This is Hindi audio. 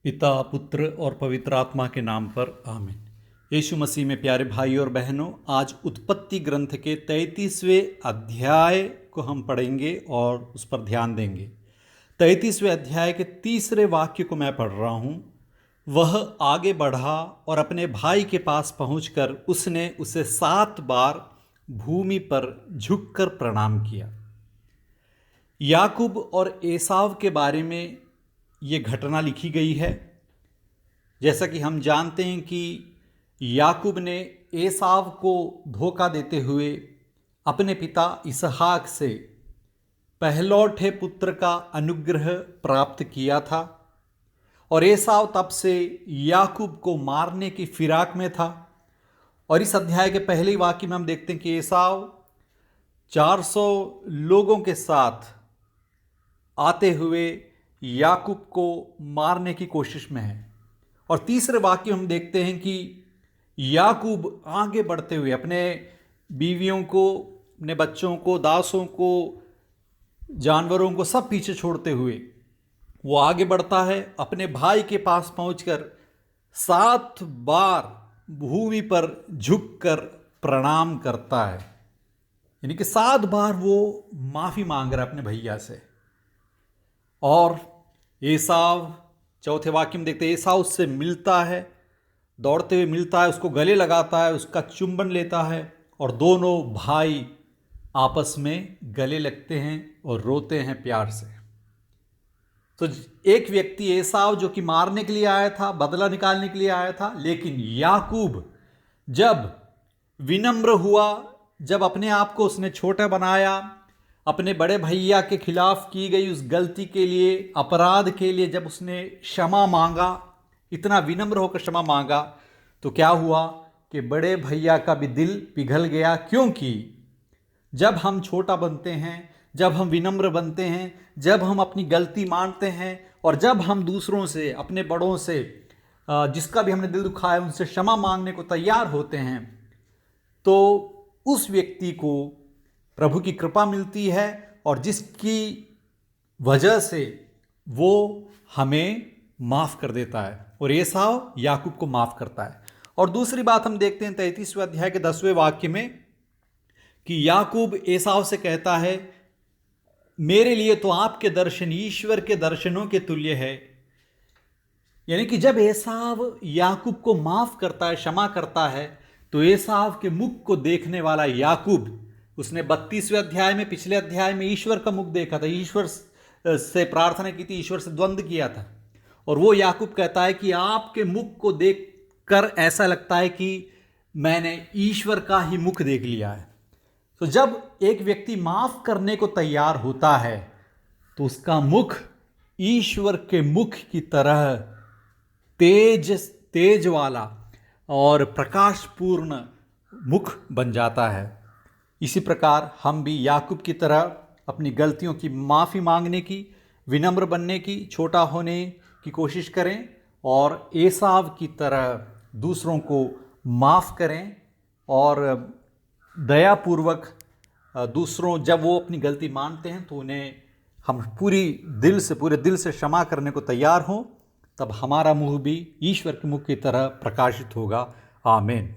पिता, पुत्र और पवित्र आत्मा के नाम पर आमीन। यीशु मसीह में प्यारे भाई और बहनों, आज उत्पत्ति ग्रंथ के 33वें अध्याय को हम पढ़ेंगे और उस पर ध्यान देंगे। 33वें अध्याय के तीसरे वाक्य को मैं पढ़ रहा हूँ। वह आगे बढ़ा और अपने भाई के पास पहुंचकर उसने उसे 7 बार भूमि पर झुककर प्रणाम किया। याकूब और एसाव के बारे में ये घटना लिखी गई है। जैसा कि हम जानते हैं कि याकूब ने एसाव को धोखा देते हुए अपने पिता इसहाक से पहलौठे पुत्र का अनुग्रह प्राप्त किया था और एसाव तब से याकूब को मारने की फिराक में था। और इस अध्याय के पहले वाक्य में हम देखते हैं कि एसाव 400 लोगों के साथ आते हुए याकूब को मारने की कोशिश में है। और तीसरे वाक्य हम देखते हैं कि याकूब आगे बढ़ते हुए अपने बीवियों को, अपने बच्चों को, दासों को, जानवरों को सब पीछे छोड़ते हुए वो आगे बढ़ता है। अपने भाई के पास पहुंचकर 7 बार भूमि पर झुककर प्रणाम करता है। यानी कि 7 बार वो माफ़ी मांग रहा है अपने भैया से। और एसाव, चौथे वाक्य में देखते हैं, एसाव उससे मिलता है, दौड़ते हुए मिलता है, उसको गले लगाता है, उसका चुंबन लेता है और दोनों भाई आपस में गले लगते हैं और रोते हैं प्यार से। तो एक व्यक्ति एसाव जो कि मारने के लिए आया था, बदला निकालने के लिए आया था, लेकिन याकूब जब विनम्र हुआ, जब अपने आप को उसने छोटा बनाया, अपने बड़े भैया के खिलाफ की गई उस गलती के लिए, अपराध के लिए जब उसने क्षमा मांगा, इतना विनम्र होकर क्षमा मांगा, तो क्या हुआ कि बड़े भैया का भी दिल पिघल गया। क्योंकि जब हम छोटा बनते हैं, जब हम विनम्र बनते हैं, जब हम अपनी गलती मानते हैं और जब हम दूसरों से, अपने बड़ों से, जिसका भी हमने दिल दुखाया, उनसे क्षमा मांगने को तैयार होते हैं, तो उस व्यक्ति को प्रभु की कृपा मिलती है और जिसकी वजह से वो हमें माफ़ कर देता है। और एसाव याकूब को माफ़ करता है। और दूसरी बात हम देखते हैं 33वें अध्याय के 10वें वाक्य में कि याकूब एसाव से कहता है, मेरे लिए तो आपके दर्शन ईश्वर के दर्शनों के तुल्य है। यानी कि जब एसाव याकूब को माफ़ करता है, क्षमा करता है, तो एसाव के मुख को देखने वाला याकूब, उसने 32वें अध्याय में, पिछले अध्याय में ईश्वर का मुख देखा था, ईश्वर से प्रार्थना की थी, ईश्वर से द्वंद्व किया था। और वो याकूब कहता है कि आपके मुख को देखकर ऐसा लगता है कि मैंने ईश्वर का ही मुख देख लिया है। तो जब एक व्यक्ति माफ करने को तैयार होता है तो उसका मुख ईश्वर के मुख की तरह तेज वाला और प्रकाशपूर्ण मुख बन जाता है। इसी प्रकार हम भी याकूब की तरह अपनी गलतियों की माफ़ी मांगने की, विनम्र बनने की, छोटा होने की कोशिश करें और एसाव की तरह दूसरों को माफ़ करें और दयापूर्वक दूसरों, जब वो अपनी गलती मानते हैं तो उन्हें हम पूरे दिल से क्षमा करने को तैयार हों। तब हमारा मुँह भी ईश्वर के मुख की तरह प्रकाशित होगा। आमीन।